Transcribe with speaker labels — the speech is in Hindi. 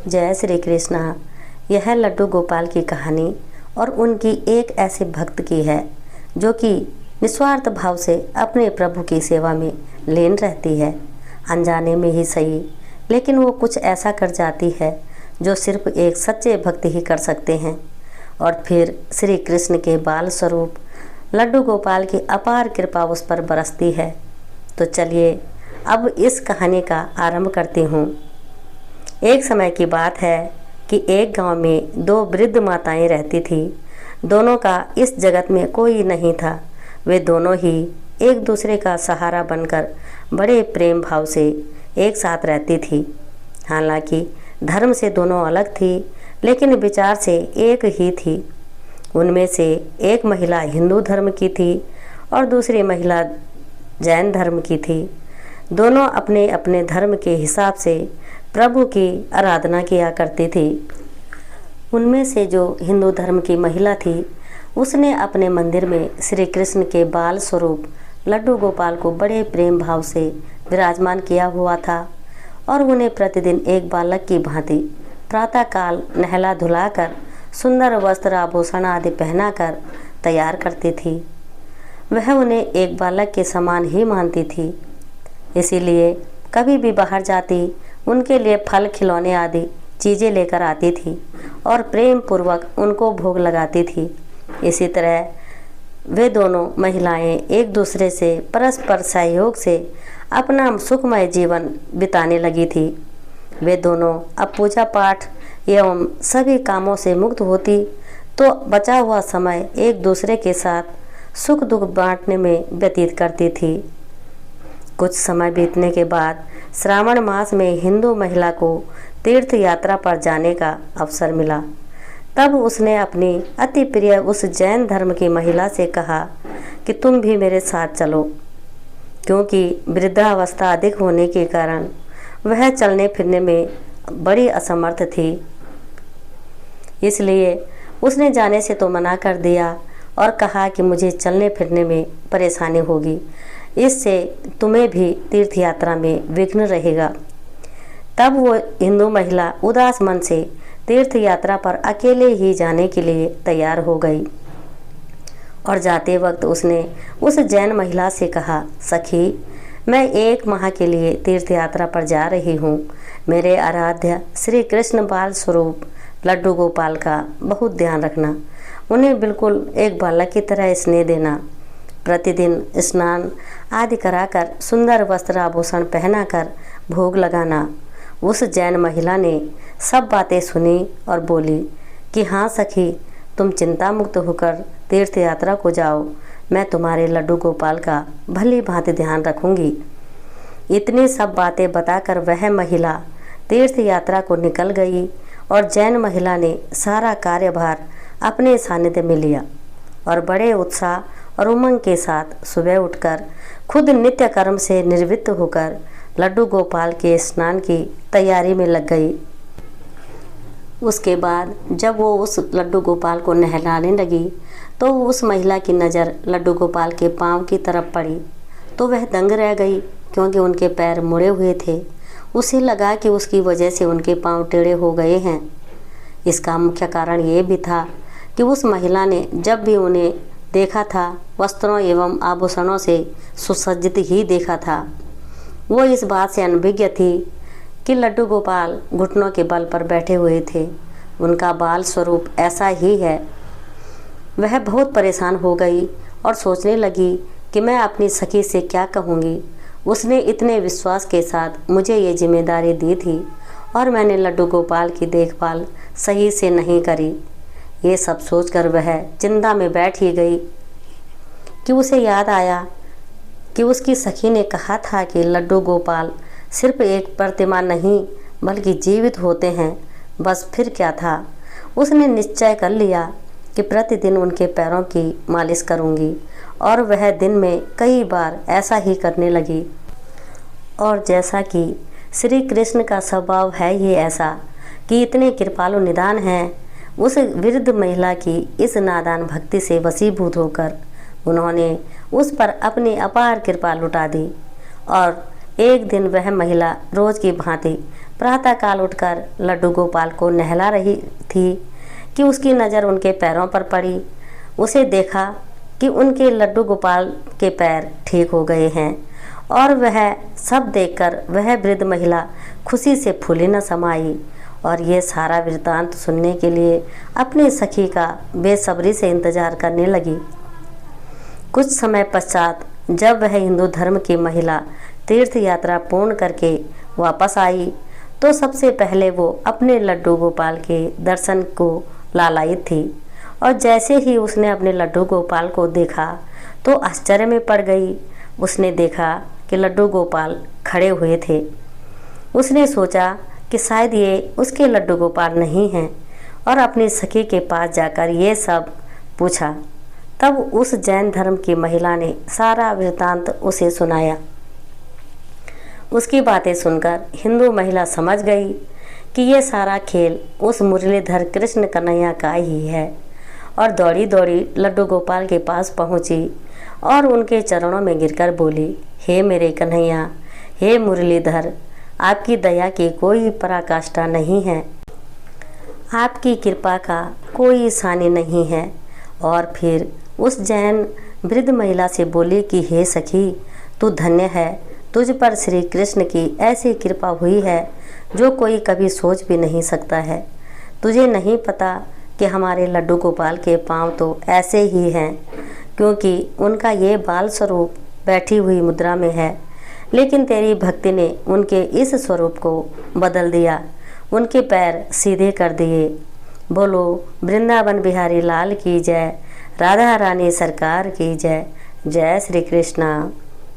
Speaker 1: जय श्री कृष्णा। यह लड्डू गोपाल की कहानी और उनकी एक ऐसे भक्त की है जो कि निस्वार्थ भाव से अपने प्रभु की सेवा में लीन रहती है। अनजाने में ही सही, लेकिन वो कुछ ऐसा कर जाती है जो सिर्फ एक सच्चे भक्त ही कर सकते हैं। और फिर श्री कृष्ण के बाल स्वरूप लड्डू गोपाल की अपार कृपा उस पर बरसती है। तो चलिए अब इस कहानी का आरंभ करती हूँ। एक समय की बात है कि एक गांव में दो वृद्ध माताएं रहती थी। दोनों का इस जगत में कोई नहीं था। वे दोनों ही एक दूसरे का सहारा बनकर बड़े प्रेम भाव से एक साथ रहती थी। हालांकि धर्म से दोनों अलग थी, लेकिन विचार से एक ही थी। उनमें से एक महिला हिंदू धर्म की थी और दूसरी महिला जैन धर्म की थी। दोनों अपने अपने धर्म के हिसाब से प्रभु की आराधना किया करती थी। उनमें से जो हिंदू धर्म की महिला थी, उसने अपने मंदिर में श्री कृष्ण के बाल स्वरूप लड्डू गोपाल को बड़े प्रेम भाव से विराजमान किया हुआ था और उन्हें प्रतिदिन एक बालक की भांति प्रातःकाल नहला धुलाकर सुंदर वस्त्र आभूषण आदि पहनाकर तैयार करती थी। वह उन्हें एक बालक के समान ही मानती थी, इसीलिए कभी भी बाहर जाती उनके लिए फल खिलौने आदि चीज़ें लेकर आती थी और प्रेम पूर्वक उनको भोग लगाती थी। इसी तरह वे दोनों महिलाएं एक दूसरे से परस्पर सहयोग से अपना सुखमय जीवन बिताने लगी थी। वे दोनों अब पूजा पाठ एवं सभी कामों से मुक्त होती तो बचा हुआ समय एक दूसरे के साथ सुख दुख बांटने में व्यतीत करती थी। कुछ समय बीतने के बाद श्रावण मास में हिंदू महिला को तीर्थ यात्रा पर जाने का अवसर मिला। तब उसने अपनी अति प्रिय उस जैन धर्म की महिला से कहा कि तुम भी मेरे साथ चलो, क्योंकि वृद्धावस्था अधिक होने के कारण वह चलने फिरने में बड़ी असमर्थ थी। इसलिए उसने जाने से तो मना कर दिया और कहा कि मुझे चलने फिरने में परेशानी होगी, इससे तुम्हें भी तीर्थ यात्रा में विघ्न रहेगा। तब वो हिंदू महिला उदास मन से तीर्थ यात्रा पर अकेले ही जाने के लिए तैयार हो गई और जाते वक्त उसने उस जैन महिला से कहा, सखी, मैं 1 माह के लिए तीर्थ यात्रा पर जा रही हूँ। मेरे आराध्य श्री कृष्ण बाल स्वरूप लड्डू गोपाल का बहुत ध्यान रखना। उन्हें बिल्कुल एक बालक की तरह स्नेह देना। प्रतिदिन स्नान आदि कराकर सुंदर वस्त्र आभूषण पहनाकर भोग लगाना। उस जैन महिला ने सब बातें सुनी और बोली कि हाँ सखी, तुम चिंता मुक्त होकर तीर्थ यात्रा को जाओ। मैं तुम्हारे लड्डू गोपाल का भली भांति ध्यान रखूंगी। इतनी सब बातें बताकर वह महिला तीर्थ यात्रा को निकल गई और जैन महिला ने सारा कार्यभार अपने सानिध्य में लिया और बड़े उत्साह और उमंग के साथ सुबह उठकर खुद नित्य कर्म से निवृत्त होकर लड्डू गोपाल के स्नान की तैयारी में लग गई। उसके बाद जब वो उस लड्डू गोपाल को नहलाने लगी तो उस महिला की नज़र लड्डू गोपाल के पाँव की तरफ पड़ी तो वह दंग रह गई, क्योंकि उनके पैर मुड़े हुए थे। उसे लगा कि उसकी वजह से उनके पाँव टेढ़े हो गए हैं। इसका मुख्य कारण ये भी था कि उस महिला ने जब भी उन्हें देखा था वस्त्रों एवं आभूषणों से सुसज्जित ही देखा था। वो इस बात से अनभिज्ञ थी कि लड्डू गोपाल घुटनों के बल पर बैठे हुए थे। उनका बाल स्वरूप ऐसा ही है। वह बहुत परेशान हो गई और सोचने लगी कि मैं अपनी सखी से क्या कहूँगी। उसने इतने विश्वास के साथ मुझे ये जिम्मेदारी दी थी और मैंने लड्डू गोपाल की देखभाल सही से नहीं करी। ये सब सोचकर वह चिंता में बैठ ही गई कि उसे याद आया कि उसकी सखी ने कहा था कि लड्डू गोपाल सिर्फ एक प्रतिमा नहीं बल्कि जीवित होते हैं। बस फिर क्या था, उसने निश्चय कर लिया कि प्रतिदिन उनके पैरों की मालिश करूंगी और वह दिन में कई बार ऐसा ही करने लगी। और जैसा कि श्री कृष्ण का स्वभाव है ही ऐसा कि इतने कृपालु निदान हैं, उस वृद्ध महिला की इस नादान भक्ति से वशीभूत होकर उन्होंने उस पर अपनी अपार कृपा लुटा दी और एक दिन वह महिला रोज की भांति प्रातःकाल उठकर लड्डू गोपाल को नहला रही थी कि उसकी नज़र उनके पैरों पर पड़ी। उसे देखा कि उनके लड्डू गोपाल के पैर ठीक हो गए हैं और वह सब देखकर वह वृद्ध महिला खुशी से फूली न समाई और ये सारा वृत्तांत सुनने के लिए अपनी सखी का बेसब्री से इंतजार करने लगी। कुछ समय पश्चात जब वह हिंदू धर्म की महिला तीर्थ यात्रा पूर्ण करके वापस आई तो सबसे पहले वो अपने लड्डू गोपाल के दर्शन को लालायित थी और जैसे ही उसने अपने लड्डू गोपाल को देखा तो आश्चर्य में पड़ गई। उसने देखा कि लड्डू गोपाल खड़े हुए थे। उसने सोचा कि शायद ये उसके लड्डू गोपाल नहीं हैं और अपनी सखी के पास जाकर ये सब पूछा। तब उस जैन धर्म की महिला ने सारा वृत्तांत उसे सुनाया। उसकी बातें सुनकर हिंदू महिला समझ गई कि ये सारा खेल उस मुरलीधर कृष्ण कन्हैया का ही है और दौड़ी दौड़ी लड्डू गोपाल के पास पहुंची और उनके चरणों में गिरकर बोली, हे मेरे कन्हैया, हे मुरलीधर, आपकी दया की कोई पराकाष्ठा नहीं है, आपकी कृपा का कोई सानी नहीं है। और फिर उस जैन वृद्ध महिला से बोली कि हे सखी, तू धन्य है, तुझ पर श्री कृष्ण की ऐसी कृपा हुई है जो कोई कभी सोच भी नहीं सकता है। तुझे नहीं पता कि हमारे लड्डू गोपाल के पांव तो ऐसे ही हैं क्योंकि उनका ये बाल स्वरूप बैठी हुई मुद्रा में है, लेकिन तेरी भक्ति ने उनके इस स्वरूप को बदल दिया, उनके पैर सीधे कर दिए। बोलो वृंदावन बिहारी लाल की जय, राधा रानी सरकार की जय। जय श्री कृष्णा।